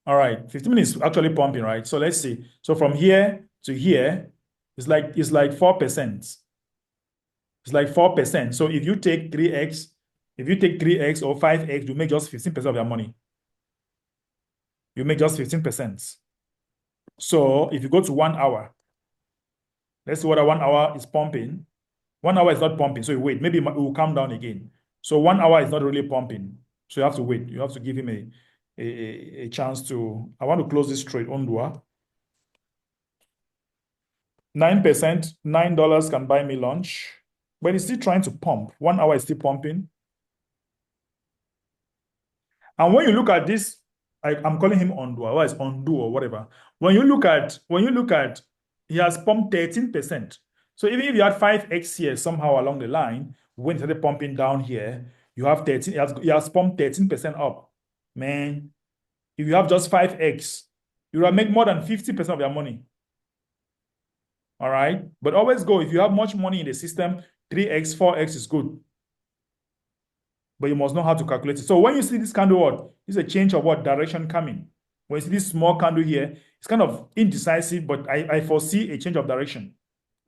All right, 15 minutes actually pumping, right? So let's see. So from here to here, it's like 4%. It's like 4%. So if you take 3x or 5x, you make just 15% of your money. You make just 15%. So if you go to 1 hour, let's see what 1 hour is pumping. 1 hour is not pumping, so you wait. Maybe it will come down again. So 1 hour is not really pumping. So you have to wait. You have to give him a chance to. I want to close this trade on Dua. 9%, $9 can buy me lunch. But it's still trying to pump. 1 hour is still pumping. And when you look at this, I'm calling him undo, or it's undo or whatever. When you look at, he has pumped 13%. So even if you had 5x here somehow along the line, when it started pumping down here, you have 13, he has pumped 13% up. Man, if you have just 5x, you will make more than 50% of your money. All right. But always go, if you have much money in the system, 3x, 4x is good. But you must know how to calculate it. So when you see this candle, what? It's a change of what? Direction coming. When you see this small candle here, it's kind of indecisive, but I foresee a change of direction.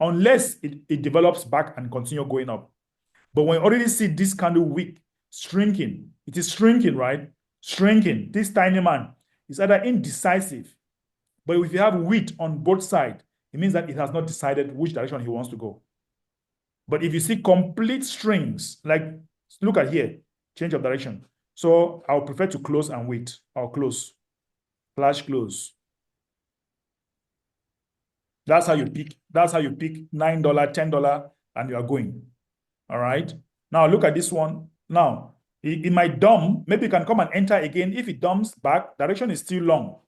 Unless it develops back and continue going up. But when you already see this candle weak, shrinking, it is shrinking, right? Shrinking. This tiny man is either indecisive, but if you have wheat on both sides, it means that it has not decided which direction he wants to go. But if you see complete strings, like look at here, change of direction. So I'll prefer to close and wait. I'll close, flash close. That's how you pick. That's how you pick $9, $10, and you are going. All right. Now look at this one. Now it might dump. Maybe you can come and enter again. If it dumps back, direction is still long.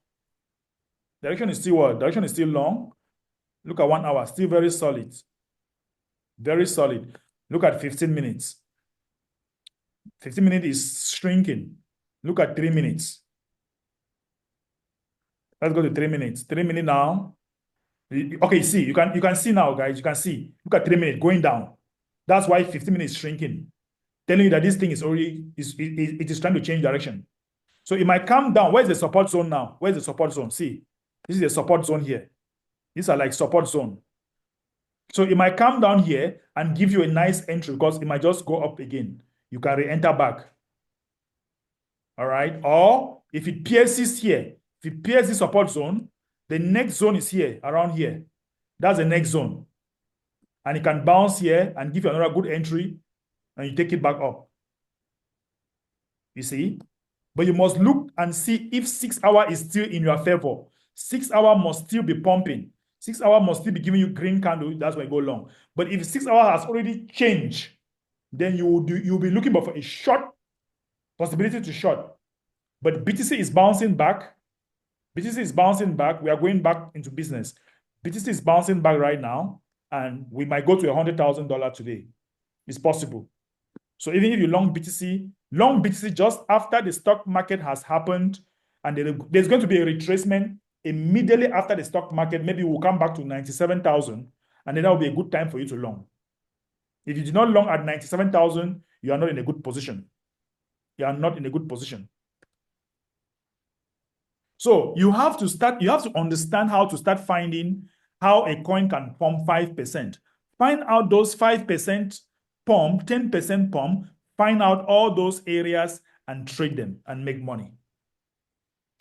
Direction is still what? Direction is still long. Look at 1 hour, still very solid. Very solid. Look at 15 minutes. 15 minutes is shrinking. Look at 3 minutes. Let's go to 3 minutes. 3 minutes now. Okay, see, you can see now, guys. You can see. Look at 3 minutes going down. That's why 15 minutes is shrinking. Telling you that this thing is already it is trying to change direction. So it might come down. Where's the support zone now? Where's the support zone? See, this is the support zone here. These are like support zone. So it might come down here and give you a nice entry because it might just go up again. You can re-enter back. All right. Or if it pierces here, if it pierces the support zone, the next zone is here, around here. That's the next zone. And it can bounce here and give you another good entry and you take it back up. You see? But you must look and see if 6 hour is still in your favor. 6 hour must still be pumping. 6 hour must still be giving you green candle. That's when you go long. But if 6 hour has already changed, then you'll be looking for a short possibility to short. But BTC is bouncing back. BTC is bouncing back. We are going back into business. BTC is bouncing back right now, and we might go to $100,000 today. It's possible. So even if you long BTC just after the stock market has happened, and there's going to be a retracement immediately after the stock market, maybe we'll come back to 97,000, and then that will be a good time for you to long. If you do not long at 97,000, you are not in a good position. You are not in a good position. So you have to understand how to start finding how a coin can pump 5%. Find out those 5% pump, 10% pump, find out all those areas and trade them and make money.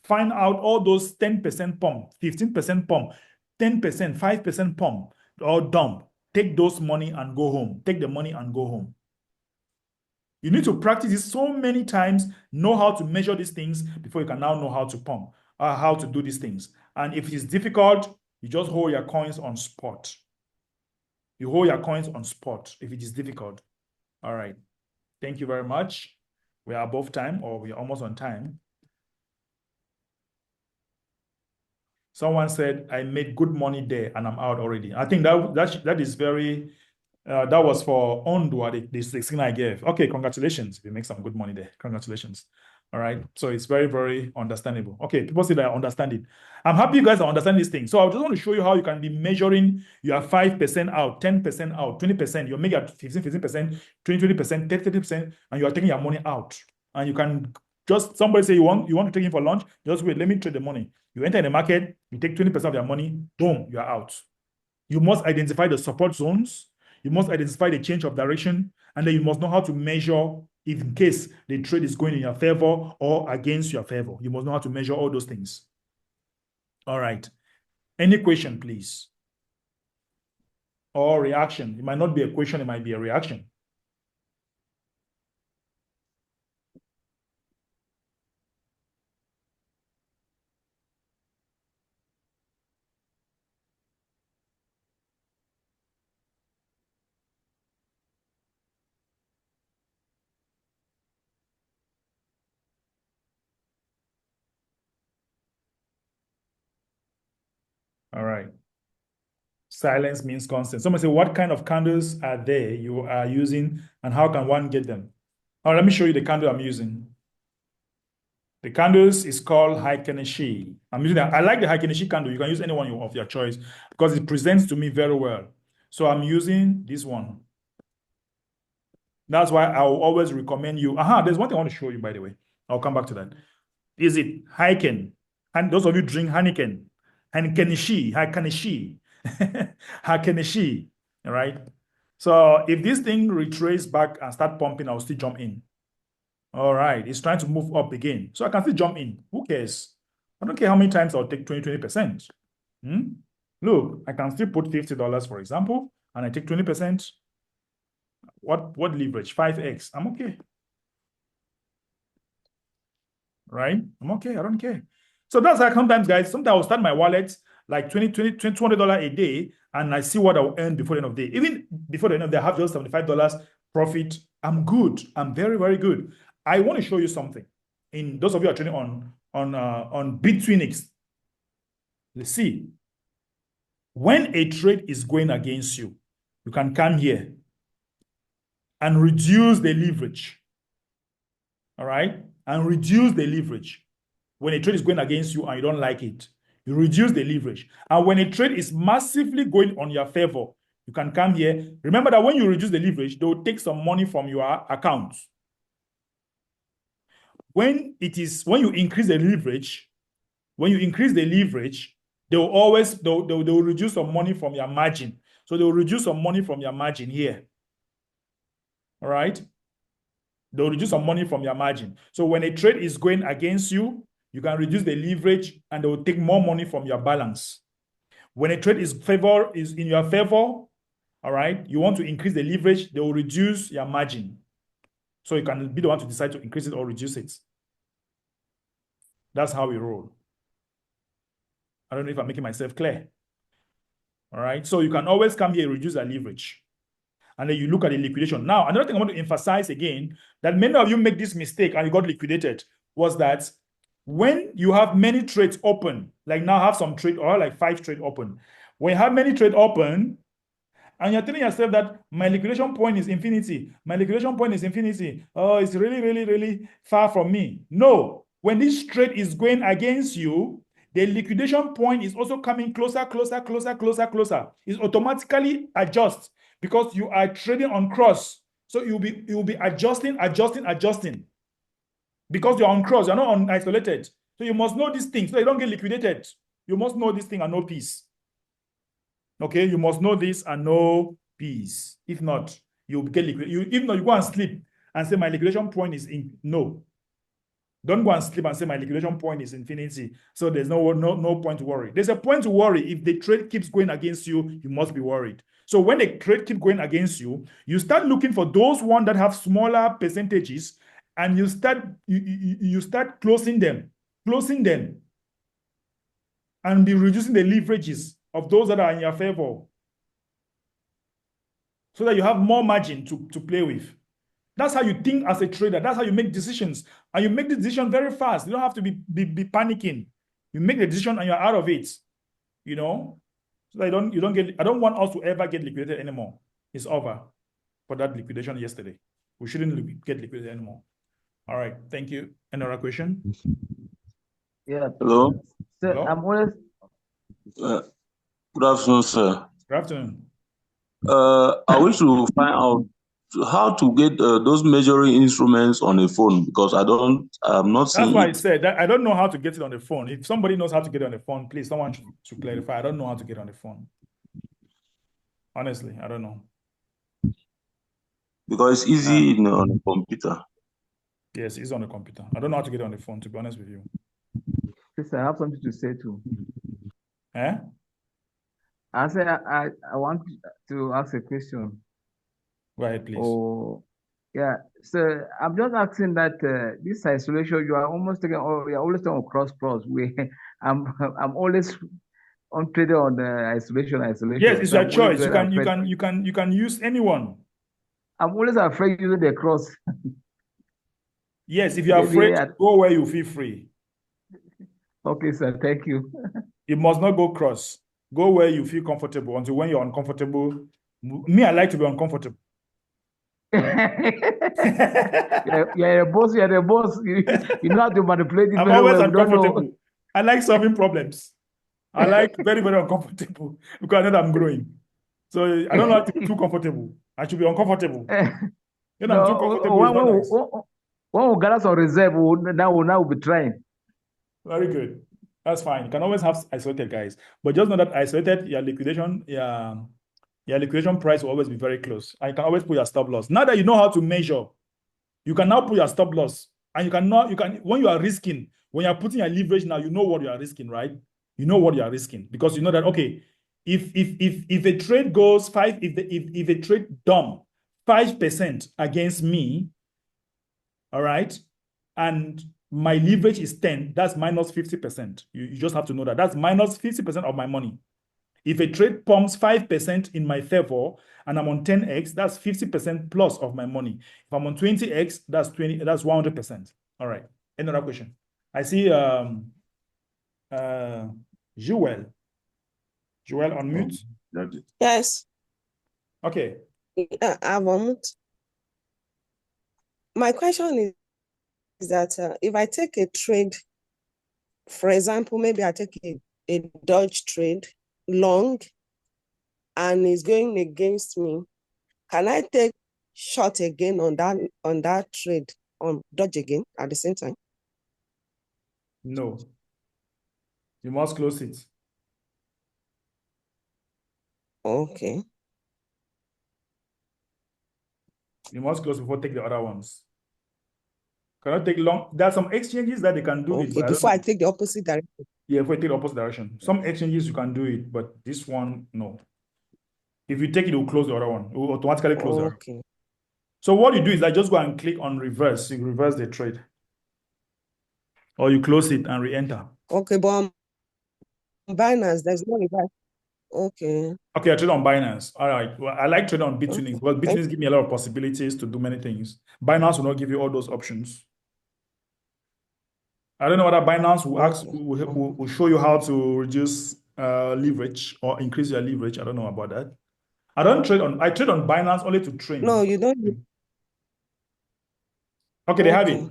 Find out all those 10% pump, 15% pump, 10%, 5% pump, or dump. Take those money and go home. Take the money and go home. You need to practice this so many times, know how to measure these things before you can now know how to pump, how to do these things. And if it is difficult, you just hold your coins on spot. You hold your coins on spot if it is difficult. All right. Thank you very much. We are above time, or we are almost on time. Someone said, I made good money there and I'm out already. I think that is very, that was for Ondua, the signal I gave. Okay, congratulations. If you make some good money there. Congratulations. All right. So it's very, very understandable. Okay, people say that I understand it. I'm happy you guys are understanding this thing. So I just want to show you how you can be measuring your 5% out, 10% out, 20%. You're making at 15%, 20%, 30%, and you are taking your money out. And you can just, somebody say you want to take it for lunch, just wait, let me trade the money. You enter in the market, you take 20% of your money, boom, you're out. You must identify the support zones. You must identify the change of direction, and then you must know how to measure if in case the trade is going in your favor or against your favor. You must know how to measure all those things. All right. Any question, please? Or reaction. It might not be a question, it might be a reaction. All right. Silence means constant. Someone say, what kind of candles are there you are using and how can one get them? All right, let me show you the candle I'm using. The candles is called Haikeneshi. I'm using that. I like the Haikeneshi candle. You can use anyone of your choice because it presents to me very well. So I'm using this one. That's why I will always recommend you. There's one thing I want to show you, by the way. I'll come back to that. Is it Heiken? And those of you drink Heineken. Haikeneshi. Haikeneshi. All right. So if this thing retraces back and start pumping, I'll still jump in. All right, it's trying to move up again. So I can still jump in. Who cares? I don't care how many times I'll take 20%. Look, I can still put $50, for example, and I take 20%. What leverage? 5x. I'm okay. Right? I'm okay. I don't care. So that's like sometimes, guys, sometimes I'll start my wallet like $200 a day, and I see what I'll earn before the end of the day. Even before the end of the day, I have just $75 profit. I'm good. I'm very, very good. I want to show you something. In those of you who are trading on Bitfinex, let's see. When a trade is going against you, you can come here and reduce the leverage. All right? And reduce the leverage. When a trade is going against you and you don't like it, you reduce the leverage. And when a trade is massively going on your favor, you can come here. Remember that when you reduce the leverage, they will take some money from your account. When you increase the leverage, they will reduce some money from your margin. So they will reduce some money from your margin here. All right? They'll reduce some money from your margin. So when a trade is going against you, you can reduce the leverage and they will take more money from your balance. When a trade is in your favor, all right, you want to increase the leverage, they will reduce your margin. So you can be the one to decide to increase it or reduce it. That's how we roll. I don't know if I'm making myself clear. All right. So you can always come here and reduce the leverage. And then you look at the liquidation. Now, another thing I want to emphasize again that many of you make this mistake and you got liquidated was that when you have many trades open, like now I have some trade or like 5 trade open. When you have many trade open, and you're telling yourself that my liquidation point is infinity. My liquidation point is infinity. Oh, it's really, really, really far from me. No. When this trade is going against you, the liquidation point is also coming closer, closer, closer, closer, closer. It automatically adjusts because you are trading on cross. So you'll be adjusting, adjusting, adjusting. Because you're on cross, you're not on isolated. So you must know these things so you don't get liquidated. You must know this thing and know peace. Okay, you must know this and know peace. If not, you'll get liquid. If not, you go and sleep and say my liquidation point is in. No, don't go and sleep and say my liquidation point is infinity. So there's no point to worry. There's a point to worry. If the trade keeps going against you, you must be worried. So when the trade keeps going against you, you start looking for those ones that have smaller percentages, and you start closing them, and be reducing the leverages of those that are in your favor, so that you have more margin to play with. That's how you think as a trader. That's how you make decisions. And you make the decision very fast. You don't have to be panicking. You make the decision and you're out of it. You know? So that you don't get, I don't want us to ever get liquidated anymore. It's over for that liquidation yesterday. We shouldn't get liquidated anymore. All right. Thank you. Another question? Yeah. Hello. So Hello? I'm always Good afternoon, sir. Good afternoon. I wish to find out how to get those measuring instruments on a phone because I'm not That's seeing why I it. said that I don't know how to get it on the phone. If somebody knows how to get it on the phone, please, someone should clarify. I don't know how to get it on the phone. Honestly, I don't know. Because it's easy on a computer. Yes, it's on the computer. I don't know how to get it on the phone, to be honest with you. Chris, I have something to say too. Eh? I say I want to ask a question. Go ahead, please. Oh, yeah. So I'm just asking that this isolation you are almost taking, or you're always on cross. We, I'm I'm always on trading on the Yes, isolation. it's So your I'm always choice. very afraid. You can use anyone. I'm always afraid using the cross. Yes, if you're Maybe. afraid, go where you feel free. Okay, sir. Thank you. You must not go cross. Go where you feel comfortable until when you're uncomfortable. Me, I like to be uncomfortable. You're a boss. You're the boss. You know how to manipulate it I'm very always well. We don't know. uncomfortable. I like solving problems. I like very, very uncomfortable because I know that I'm growing. So I don't like to be too comfortable. I should be uncomfortable. When I'm too No, comfortable, it's not nice. when we gather some reserve, we'll be trying. Very good. That's fine. You can always have isolated guys, but just know that isolated, your liquidation price will always be very close. And you can always put your stop loss. Now that you know how to measure, you can now put your stop loss. And when you are risking, when you're putting your leverage now, you know what you are risking, right? You know what you are risking because you know that, okay, if a trade goes if a trade dump 5% against me, all right, and my leverage is 10, that's minus 50%. You just have to know that. That's minus 50% of my money. If a trade pumps 5% in my favor and I'm on 10x, that's 50% plus of my money. If I'm on 20x, that's 100%. All right. Another question. I see uh Joel. Joel on mute. Yes, Okay. I want. My question is that if I take a trade, for example, maybe I take a Dodge trade long and it's going against me, can I take short again on that trade on Dodge again at the same time? No. You must close it. Okay. You must close before take the other ones. Cannot take long. There are some exchanges that they can do it, Okay, but I don't before I know. take the opposite direction. Yeah, if we take the opposite direction. Some exchanges you can do it, but this one, no. If you take it, it will close the other one. It will automatically close the other one. Okay. So what you do is I just go and click on reverse. You reverse the trade. Or you close it and re-enter. Okay, but Binance, there's no reverse. Okay. Okay, I trade on Binance. All right. Well, I like trading on Okay. Bitfinex, but Bitfinex give me a lot of possibilities to do many things. Binance will not give you all those options. I don't know whether Binance will ask Okay. will show you how to reduce leverage or increase your leverage. I don't know about that. I trade on Binance only to No, train. you don't. Okay, they have it. Okay.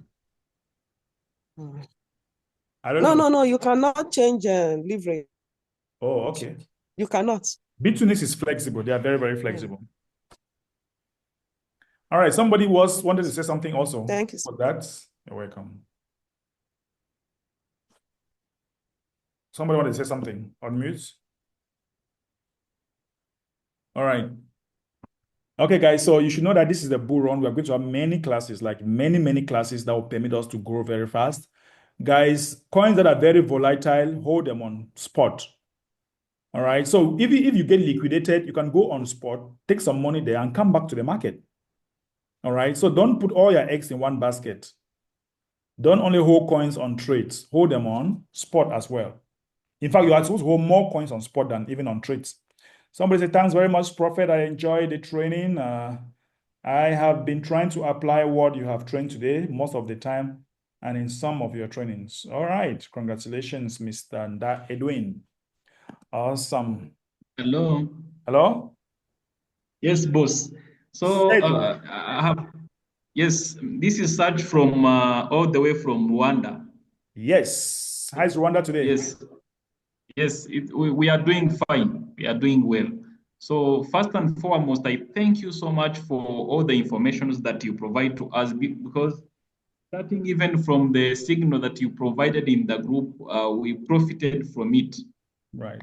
Mm. I don't No, know. no, no. You cannot change leverage. Oh, okay. You cannot. Bitfinex is flexible. They are very, very Yeah. flexible. All right. Somebody wanted to say something also. Thank you. For that, you're welcome. Somebody wanted to say something. On mute. All right. Okay, guys. So you should know that this is the bull run. We are going to have many classes, like many, many classes that will permit us to grow very fast. Guys, coins that are very volatile, hold them on spot. All right. So if you get liquidated, you can go on spot, take some money there, and come back to the market. All right. So don't put all your eggs in one basket. Don't only hold coins on trades, hold them on spot as well. In fact, you are supposed to hold more coins on spot than even on trades. Somebody said, thanks very much, Prophet. I enjoyed the training. I have been trying to apply what you have trained today most of the time and in some of your trainings. All right. Congratulations, Mr. Edwin. Awesome. Hello. Hello? Yes, boss. So Edwin. I have, yes, this is Serge from all the way from Rwanda. Yes. How's Rwanda today? Yes, yes, we are doing fine. We are doing well. So first and foremost, I thank you so much for all the informations that you provide to us because starting even from the signal that you provided in the group, we profited from it. Right.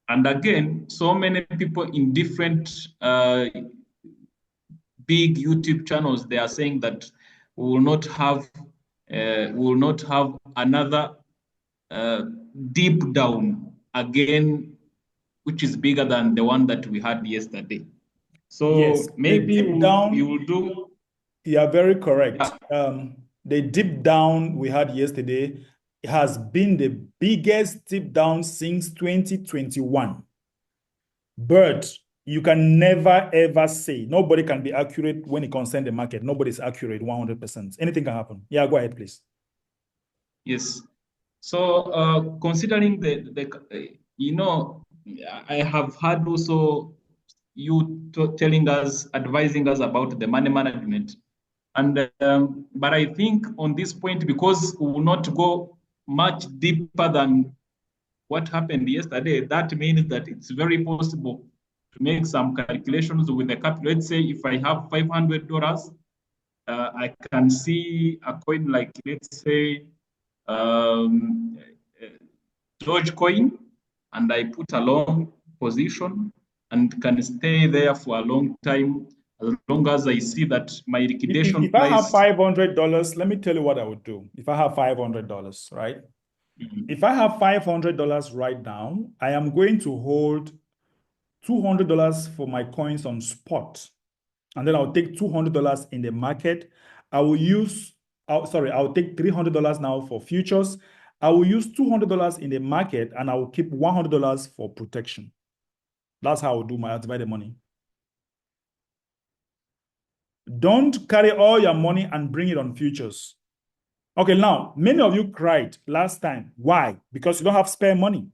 And again, so many people in different big YouTube channels, they are saying that we will not have another uh, deep down again, which is bigger than the one that we had yesterday. Yes, So the maybe deep we down, will do. you are very correct. Yeah, The deep down we had yesterday has been the biggest deep down since 2021. But you can never ever say, nobody can be accurate when it concerns the market. Nobody's accurate 100%. Anything can happen. Yeah, go ahead, please. yes. So considering I have had also you telling us, advising us about the money management. And but I think on this point, because we will not go much deeper than what happened yesterday, that means that it's very possible to make some calculations with the capital. Let's say if I have $500, I can see a coin like, let's say, um, Dogecoin, and I put a long position and can stay there for a long time as long as I see that my liquidation If I have price. $500, let me tell you what I would do. If I have $500, right? If I have $500 right now, I am going to hold $200 for my coins on spot. And then I'll take $200 in the market. I'll take $300 now for futures. I will use $200 in the market and I will keep $100 for protection. That's how I'll divide the money. Don't carry all your money and bring it on futures. Okay, now, many of you cried last time. Why? Because you don't have spare money.